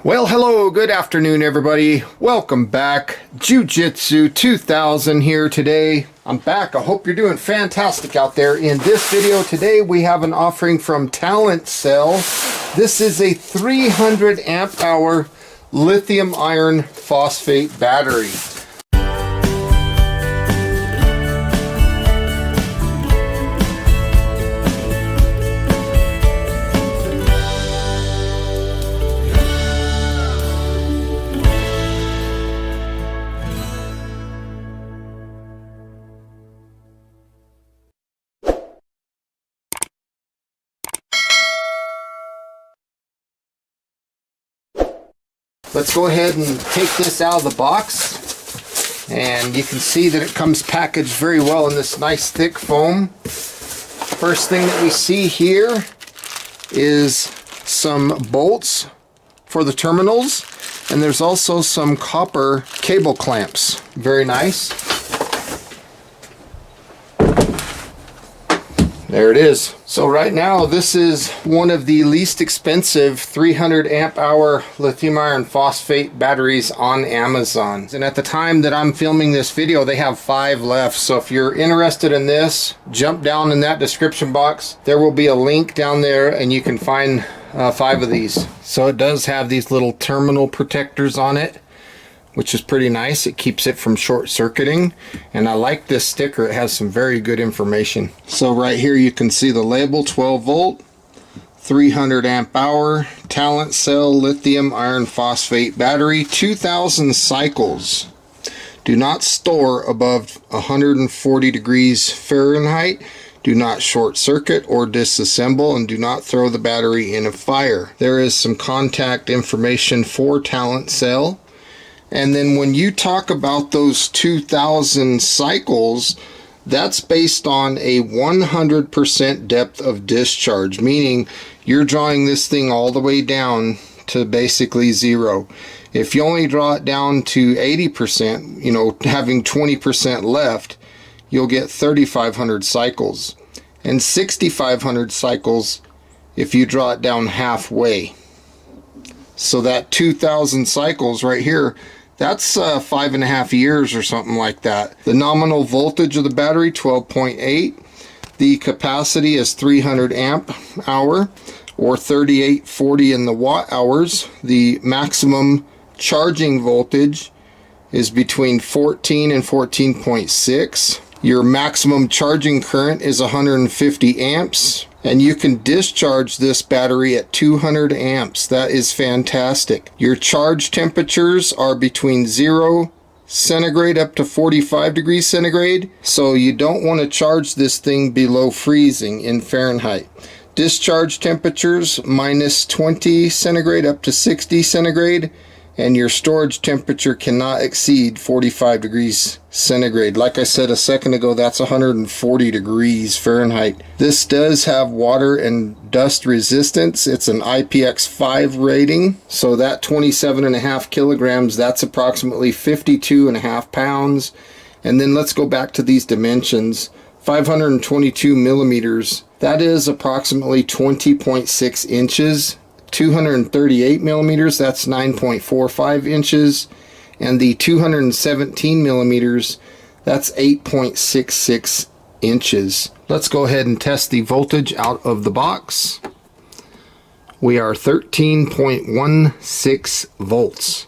Well, hello, good afternoon, everybody. Welcome back. Jiu-Jitsu 2000 here today. I'm back. I hope you're doing fantastic out there. In this video today, we have an offering from Talentcell. This is a 300 amp hour lithium iron phosphate battery. Let's go ahead and take this out of the box, and you can see that it comes packaged very well in this nice thick foam. First thing that we see here is some bolts for the terminals, and there's also some copper cable clamps. Very nice. There it is. So right now this is one of the least expensive 300 amp hour lithium iron phosphate batteries on Amazon. And at the time that I'm filming this video, they have 5 left. So if you're interested in this, jump down in that description box. There will be a link down there and you can find 5 of these. So it does have these little terminal protectors on it, which is pretty nice. It keeps it from short circuiting, and I like this sticker. It has some very good information. So right here you can see the label, 12 volt 300 amp hour Talentcell lithium iron phosphate battery, 2000 cycles. Do not store above 140 degrees Fahrenheit. Do not short circuit or disassemble, and do not throw the battery in a fire. There is some contact information for Talentcell. And then when you talk about those 2000 cycles, that's based on a 100% depth of discharge, meaning you're drawing this thing all the way down to basically 0. If you only draw it down to 80%, you know, having 20% left, you'll get 3500 cycles, and 6500 cycles if you draw it down halfway. So that 2000 cycles right here, that's 5.5 years or something like that. The nominal voltage of the battery, 12.8. The capacity is 300 amp hour or 3840 in the watt hours. The maximum charging voltage is between 14 and 14.6. Your maximum charging current is 150 amps. And you can discharge this battery at 200 amps. That is fantastic. Your charge temperatures are between 0 centigrade up to 45 degrees centigrade. So you don't want to charge this thing below freezing in Fahrenheit. Discharge temperatures minus 20 centigrade up to 60 centigrade. And your storage temperature cannot exceed 45 degrees centigrade. Like I said a second ago, that's 140 degrees Fahrenheit. This does have water and dust resistance. It's an IPX5 rating. So that 27.5 kilograms, that's approximately 52.5 pounds. And then let's go back to these dimensions. 522 millimeters, that is approximately 20.6 inches. 238 millimeters, that's 9.45 inches, and the 217 millimeters, that's 8.66 inches. Let's go ahead and test the voltage out of the box. We are 13.16 volts.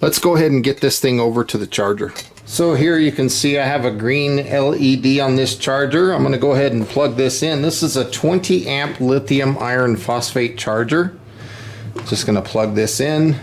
Let's go ahead and get this thing over to the charger. So here you can see I have a green LED on this charger. I'm going to go ahead and plug this in. This is a 20 amp lithium iron phosphate charger. Just going to plug this in.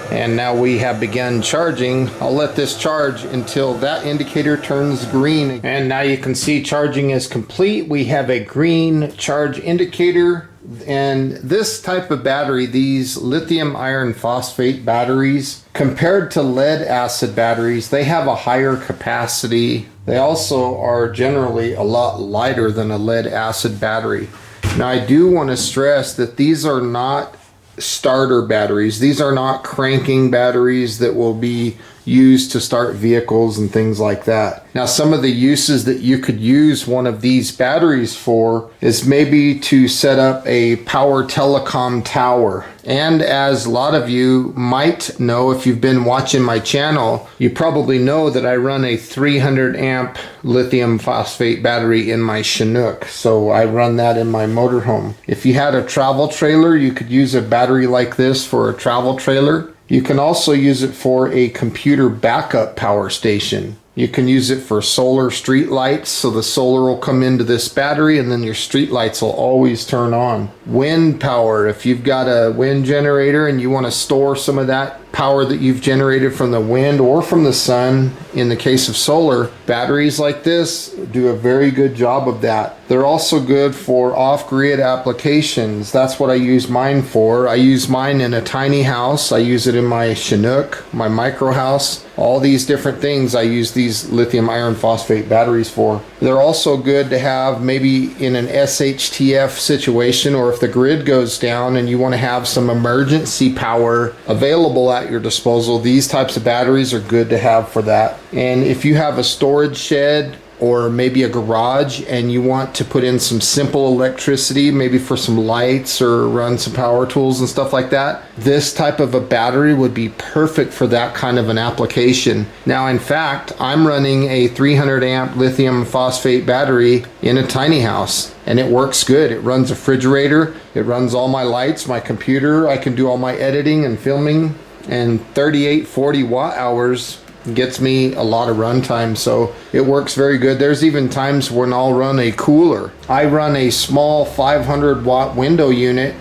And now we have begun charging. I'll let this charge until that indicator turns green. And now you can see charging is complete. We have a green charge indicator. And this type of battery, these lithium iron phosphate batteries, compared to lead acid batteries, they have a higher capacity. They also are generally a lot lighter than a lead acid battery. Now I do want to stress that these are not starter batteries. These are not cranking batteries that will be used to start vehicles and things like that. Now, some of the uses that you could use one of these batteries for is maybe to set up a power telecom tower. And as a lot of you might know, if you've been watching my channel, you probably know that I run a 300 amp lithium phosphate battery in my Chinook. So I run that in my motorhome. If you had a travel trailer, you could use a battery like this for a travel trailer. You can also use it for a computer backup power station. You can use it for solar street lights, so the solar will come into this battery and then your street lights will always turn on. Wind power, if you've got a wind generator and you want to store some of that power that you've generated from the wind or from the sun, in the case of solar, batteries like this do a very good job of that. They're also good for off-grid applications. That's what I use mine for. I use mine in a tiny house. I use it in my Chinook, my micro house, all these different things I use these lithium iron phosphate batteries for. They're also good to have maybe in an SHTF situation, or if the grid goes down and you want to have some emergency power available at your disposal. These types of batteries are good to have for that. And if you have a storage shed or maybe a garage and you want to put in some simple electricity, maybe for some lights or run some power tools and stuff like that, this type of a battery would be perfect for that kind of an application. Now, in fact, I'm running a 300 amp lithium phosphate battery in a tiny house, and it works good. It runs a refrigerator, it runs all my lights, my computer, I can do all my editing and filming, and 38-40 watt hours gets me a lot of runtime, so it works very good. There's even times when I'll run a cooler. I run a small 500 watt window unit.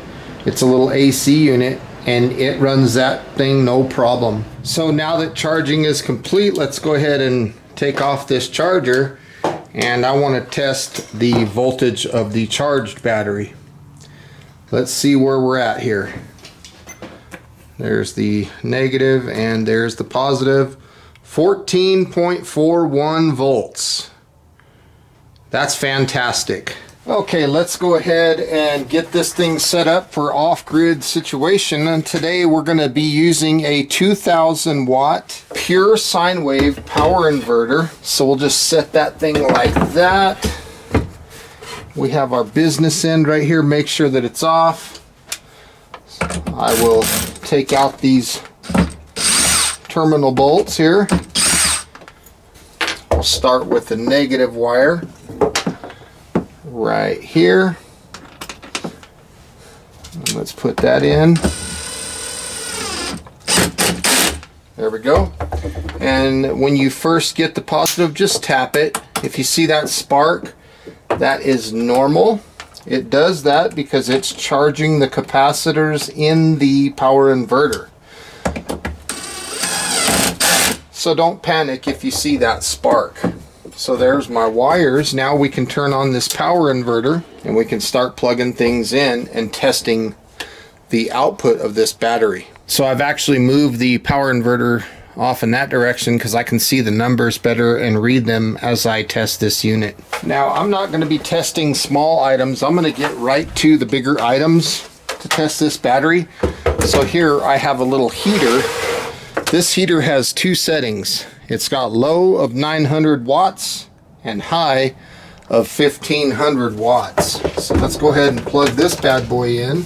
It's a little AC unit, and it runs that thing no problem. So now that charging is complete, let's go ahead and take off this charger, and I want to test the voltage of the charged battery. Let's see where we're at here. There's the negative and there's the positive. 14.41 volts. That's fantastic. Okay, let's go ahead and get this thing set up for off-grid situation. And today we're going to be using a 2000 watt pure sine wave power inverter. So we'll just set that thing like that. We have our business end right here. Make sure that it's off. I will take out these terminal bolts here. We'll start with the negative wire right here. And let's put that in. There we go. And when you first get the positive, just tap it. If you see that spark, that is normal. It does that because it's charging the capacitors in the power inverter. So don't panic if you see that spark. So there's my wires. Now we can turn on this power inverter and we can start plugging things in and testing the output of this battery. So I've actually moved the power inverter off in that direction because I can see the numbers better and read them as I test this unit. Now, I'm not going to be testing small items. I'm going to get right to the bigger items to test this battery. So here I have a little heater. This heater has two settings. It's got low of 900 watts and high of 1500 watts. So let's go ahead and plug this bad boy in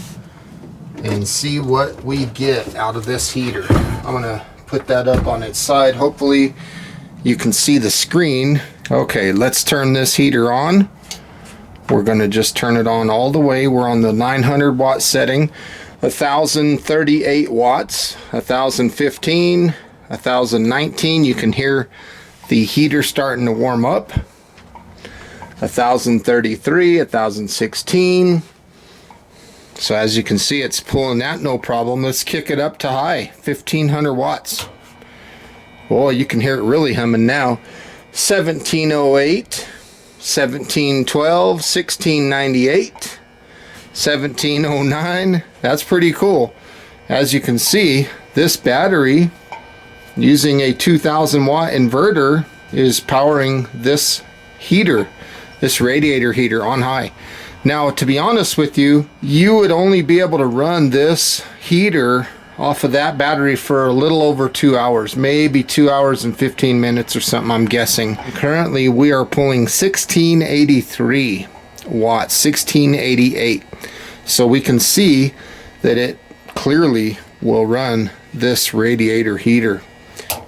and see what we get out of this heater. I'm going to put that up on its side. Hopefully you can see the screen. Okay, let's turn this heater on. We're going to just turn it on all the way. We're on the 900 watt setting. 1038 watts, 1015, 1019. You can hear the heater starting to warm up. 1033, 1016. So as you can see, it's pulling that no problem. Let's kick it up to high, 1500 watts. Boy, you can hear it really humming now. 1708, 1712, 1698, 1709. That's pretty cool. As you can see, this battery using a 2000 watt inverter is powering this heater, this radiator heater on high. Now, to be honest with you, you would only be able to run this heater off of that battery for a little over 2 hours, maybe 2 hours and 15 minutes or something, I'm guessing. Currently we are pulling 1683 watts, 1688. So we can see that it clearly will run this radiator heater.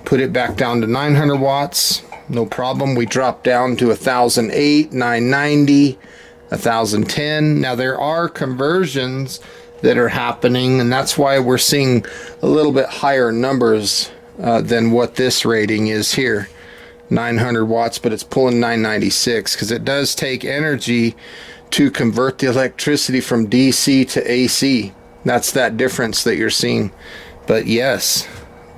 Put it back down to 900 watts, no problem. We drop down to 1008, 990, 1010. Now there are conversions that are happening, and that's why we're seeing a little bit higher numbers than what this rating is here. 900 watts, but it's pulling 996 because it does take energy to convert the electricity from DC to AC. That's that difference that you're seeing. But yes,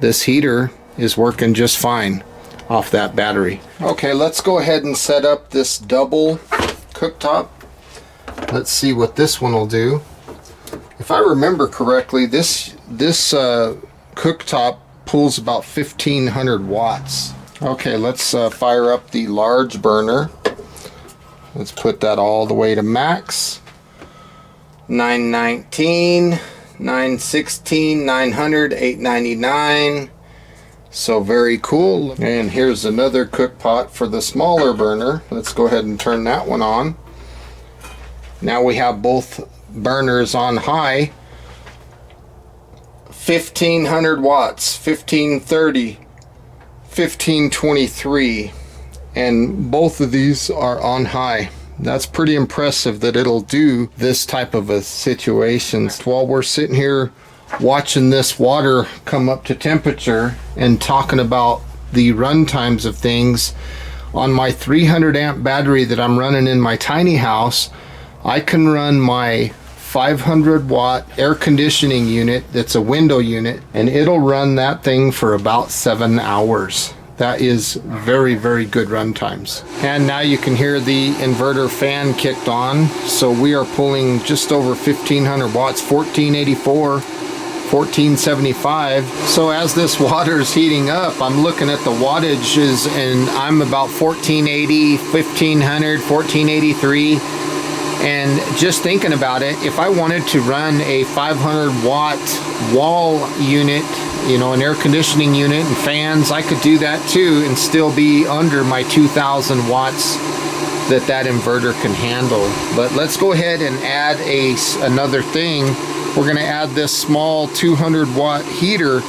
this heater is working just fine off that battery. Okay, let's go ahead and set up this double cooktop. Let's see what this one will do. If I remember correctly, this cooktop pulls about 1500 watts. Okay, let's fire up the large burner. Let's put that all the way to max. 919, 916, 900, 899. So very cool. And here's another cook pot for the smaller burner. Let's go ahead and turn that one on. Now we have both burners on high. 1500 watts, 1530, 1523, and both of these are on high. That's pretty impressive that it'll do this type of a situation. While we're sitting here watching this water come up to temperature and talking about the run times of things, on my 300 amp battery that I'm running in my tiny house, I can run my 500 watt air conditioning unit that's a window unit, and it'll run that thing for about 7 hours. That is very, very good run times. And now you can hear the inverter fan kicked on. So we are pulling just over 1500 watts, 1484, 1475. So as this water is heating up, I'm looking at the wattages and I'm about 1480, 1500, 1483. And just thinking about it, if I wanted to run a 500 watt wall unit, you know, an air conditioning unit and fans, I could do that too and still be under my 2000 watts that inverter can handle. But let's go ahead and add another thing. We're going to add this small 200 watt heater,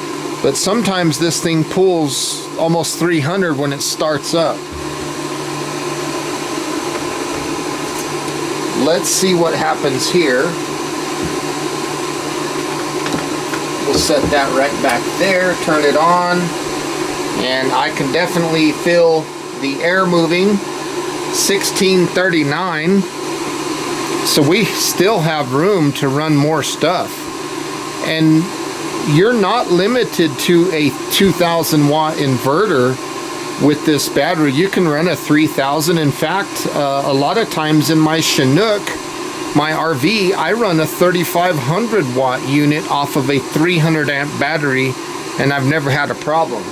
but sometimes this thing pulls almost 300 when it starts up. Let's see what happens here. We'll set that right back there, turn it on, and I can definitely feel the air moving. 1639. So we still have room to run more stuff. And you're not limited to a 2000 watt inverter with this battery. You can run a 3000. In fact, a lot of times in my Chinook, my RV, I run a 3500 watt unit off of a 300 amp battery, and I've never had a problem.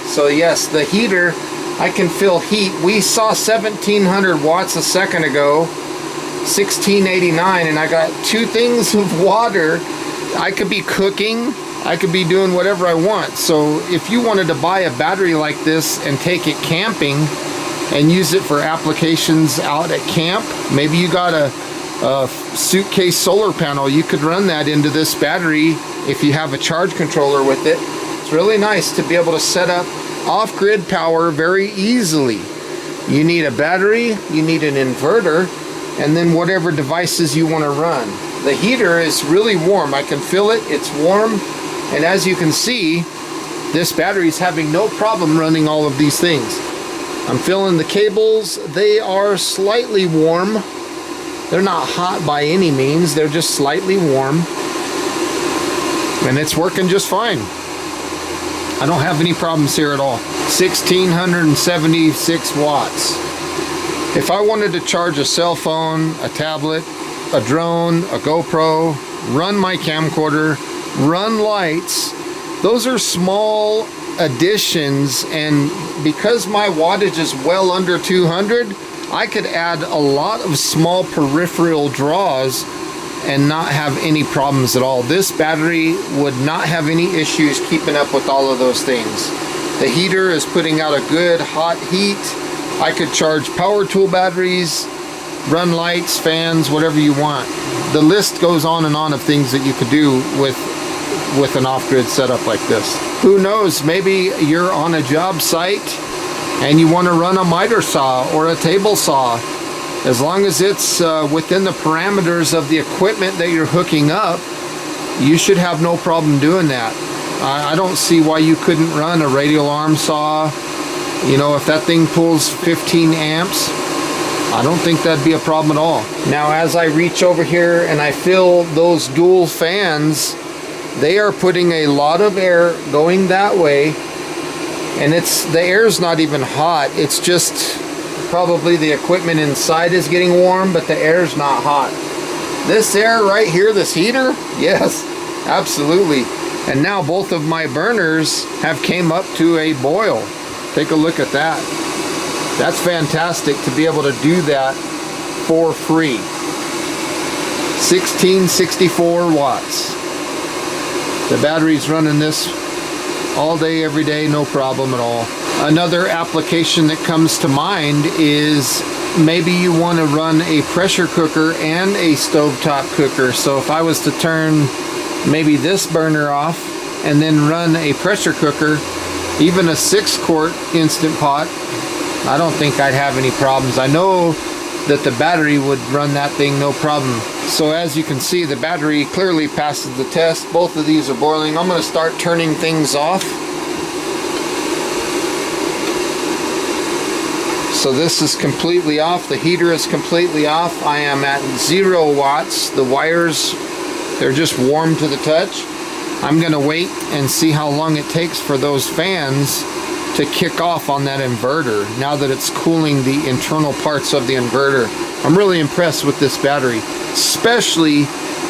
So yes, the heater, I can feel heat. We saw 1700 watts a second ago, 1689, and I got 2 things of water. I could be cooking, I could be doing whatever I want. So if you wanted to buy a battery like this and take it camping and use it for applications out at camp, maybe you got a suitcase solar panel, you could run that into this battery if you have a charge controller with it. It's really nice to be able to set up off-grid power very easily. You need a battery, you need an inverter, and then whatever devices you want to run. The heater is really warm. I can feel it, it's warm, and as you can see, this battery is having no problem running all of these things. I'm feeling the cables, they are slightly warm. They're not hot by any means, they're just slightly warm. And it's working just fine. I don't have any problems here at all. 1676 watts. If I wanted to charge a cell phone, a tablet, a drone, a GoPro, run my camcorder, run lights, those are small additions, and because my wattage is well under 200, I could add a lot of small peripheral draws and not have any problems at all. This battery would not have any issues keeping up with all of those things. The heater is putting out a good hot heat. I could charge power tool batteries, run lights, fans, whatever you want. The list goes on and on of things that you could do with an off-grid setup like this. Who knows, maybe you're on a job site and you want to run a miter saw or a table saw. As long as it's within the parameters of the equipment that you're hooking up, you should have no problem doing that. I don't see why you couldn't run a radial arm saw. You know, if that thing pulls 15 amps, I don't think that'd be a problem at all. Now, as I reach over here and I feel those dual fans, they are putting a lot of air going that way, and the air's not even hot. It's just probably the equipment inside is getting warm, but the air's not hot. This air right here, this heater, yes, absolutely. And now both of my burners have came up to a boil. Take a look at that. That's fantastic to be able to do that for free. 1664 watts. The battery's running this all day, every day, no problem at all. Another application that comes to mind is maybe you want to run a pressure cooker and a stovetop cooker. So if I was to turn maybe this burner off and then run a pressure cooker, even a 6-quart Instant Pot, I don't think I'd have any problems. I know that the battery would run that thing no problem. So as you can see, the battery clearly passes the test. Both of these are boiling. I'm going to start turning things off. So this is completely off. The heater is completely off. I am at 0 watts. The wires, they're just warm to the touch. I'm going to wait and see how long it takes for those fans to kick off on that inverter now that it's cooling the internal parts of the inverter. I'm really impressed with this battery, especially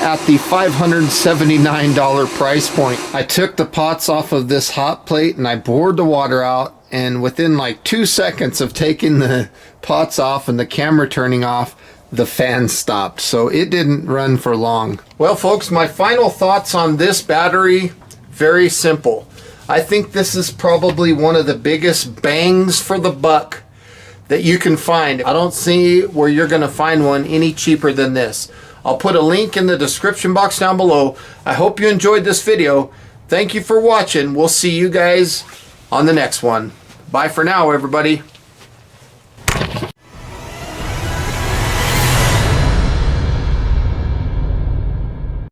at the $579 price point. I took the pots off of this hot plate and I bored the water out, and within like 2 seconds of taking the pots off and the camera turning off, the fan stopped. So it didn't run for long. Well folks, my final thoughts on this battery, very simple. I think this is probably one of the biggest bangs for the buck that you can find. I don't see where you're going to find one any cheaper than this. I'll put a link in the description box down below. I hope you enjoyed this video. Thank you for watching. We'll see you guys on the next one. Bye for now, everybody.